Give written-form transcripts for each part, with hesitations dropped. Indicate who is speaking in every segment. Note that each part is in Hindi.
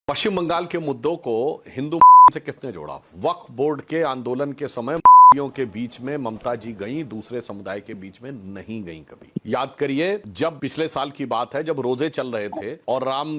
Speaker 1: पश्चिम बंगाल के मुद्दों को हिंदू से किसने जोड़ा? वक्फ बोर्ड के आंदोलन के समय के बीच में ममता जी गई, दूसरे समुदाय के बीच में नहीं गई कभी। याद करिए, जब पिछले साल की बात है, जब रोजे चल रहे थे और राम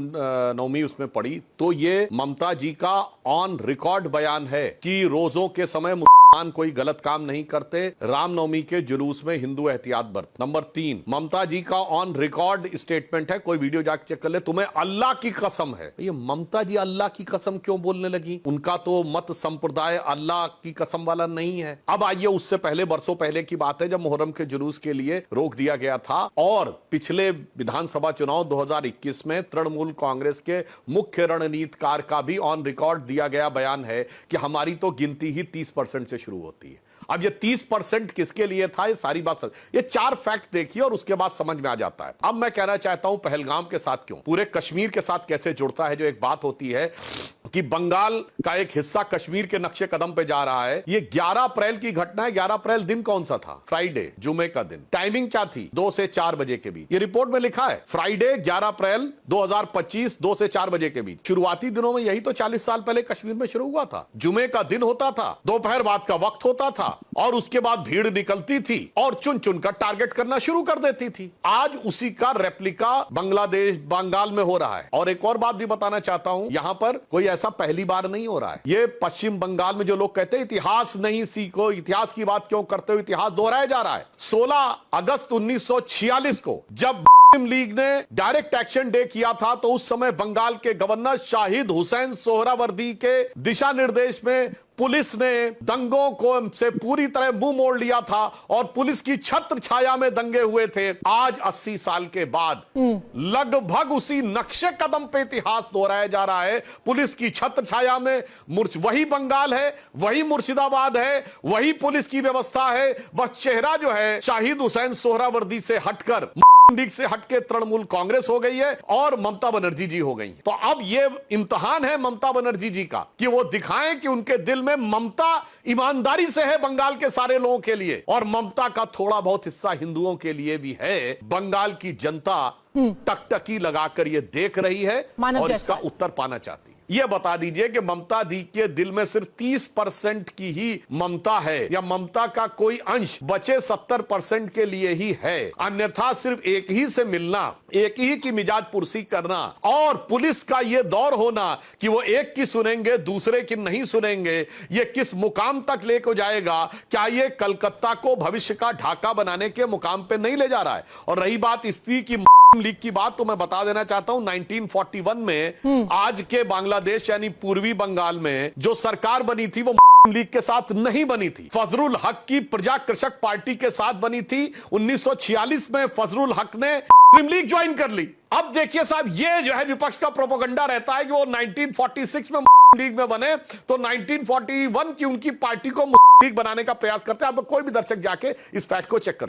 Speaker 1: नवमी उसमें पड़ी, तो ये ममता जी का ऑन रिकॉर्ड बयान है कि रोजों के समय मुसलमान कोई गलत काम नहीं करते, रामनवमी के जुलूस में हिंदू एहतियात बरत। नंबर 3, ममता जी का ऑन रिकॉर्ड स्टेटमेंट है, कोई वीडियो जाके चेक कर ले, तुम्हें अल्लाह की कसम है। ये ममता जी अल्लाह की कसम क्यों बोलने लगी? उनका तो मत संप्रदाय अल्लाह की कसम वाला नहीं है। अब आइए, उससे पहले वर्षों पहले की बात है, जब मुहर्रम के जुलूस के लिए रोक दिया गया था और पिछले विधानसभा चुनाव 2021 में तृणमूल कांग्रेस के मुख्य रणनीतिकार का भी ऑन रिकॉर्ड दिया गया बयान है कि हमारी तो गिनती ही 30% से शुरू होती है। अब ये 30% किसके लिए था, ये सारी बात ये 4 फैक्ट देखिए और उसके बाद समझ में आ जाता है। अब मैं कहना चाहता हूं, पहलगाम के साथ क्यों, पूरे कश्मीर के साथ कैसे जुड़ता है। जो एक बात होती है कि बंगाल का एक हिस्सा कश्मीर के नक्शे कदम पे जा रहा है, ये 11 अप्रैल की घटना है। 11 अप्रैल दिन कौन सा था? फ्राइडे, जुमे का दिन। टाइमिंग क्या थी? 2 से 4 बजे के बीच। ये रिपोर्ट में लिखा है, फ्राइडे 11 अप्रैल 2025 2 से 4 बजे के बीच। शुरुआती दिनों में यही तो 40 साल पहले कश्मीर में शुरू हुआ था। जुमे का दिन होता था, दोपहर बाद का वक्त होता था और उसके बाद भीड़ निकलती थी और चुन चुन कर टारगेट करना शुरू कर देती थी। आज उसी का रेप्लिका बांग्लादेश, बंगाल में हो रहा है। और एक और बात भी बताना चाहता हूं, यहां पर कोई ऐसा पहली बार नहीं हो रहा है। ये पश्चिम बंगाल में जो लोग कहते हैं इतिहास नहीं सीखो, इतिहास की बात क्यों करते हो, इतिहास दोहराया जा रहा है। 16 अगस्त 1946 को जब मुस्लिम लीग ने डायरेक्ट एक्शन डे किया था, तो उस समय बंगाल के गवर्नर शाहिद हुसैन सोहरावर्दी के दिशा निर्देश में पुलिस ने दंगों को से पूरी तरह मुंह मोड़ लिया था और पुलिस की छत्र छाया में दंगे हुए थे। आज 80 साल के बाद लगभग उसी नक्शे कदम पे इतिहास दोहराया जा रहा है। पुलिस की छत्र छाया में वही बंगाल है, वही मुर्शिदाबाद है, वही पुलिस की व्यवस्था है। बस चेहरा जो है शाहिद हुसैन सोहरावर्दी से हटकर, लीग से हटके तृणमूल कांग्रेस हो गई है और ममता बनर्जी जी हो गई। तो अब ये इम्तिहान है ममता बनर्जी जी का कि वो दिखाएं कि उनके दिल में ममता ईमानदारी से है बंगाल के सारे लोगों के लिए, और ममता का थोड़ा बहुत हिस्सा हिंदुओं के लिए भी है। बंगाल की जनता टकटकी लगाकर ये देख रही है और इसका उत्तर पाना चाहती है। ये बता दीजिए कि ममता दी के दिल में सिर्फ 30% की ही ममता है, या ममता का कोई अंश बचे 70% के लिए ही है। अन्यथा सिर्फ एक ही से मिलना, एक ही की मिजाज पुरसी करना और पुलिस का ये दौर होना कि वो एक की सुनेंगे दूसरे की नहीं सुनेंगे, ये किस मुकाम तक लेकर जाएगा? क्या ये कलकत्ता को भविष्य का ढाका बनाने के मुकाम पे नहीं ले जा रहा है? और रही बात स्त्री की लीग की बात, तो मैं बता देना चाहता हूं, 1941 में आज के बांग्लादेश यानी पूर्वी बंगाल में जो सरकार बनी थी वो लीग के साथ नहीं बनी थी, फजरुल हक की प्रजा कृषक पार्टी के साथ बनी थी। 1946 में फजरुल हक ने मुस्लिम लीग ज्वाइन कर ली। अब देखिए साहब, ये जो है विपक्ष का प्रोपेगेंडा रहता है कि वो 1946 में लीग में बने तो 1941 की उनकी पार्टी को लीग बनाने का प्रयास करते हैं। अब कोई भी दर्शक जाके इस फैक्ट को चेक कर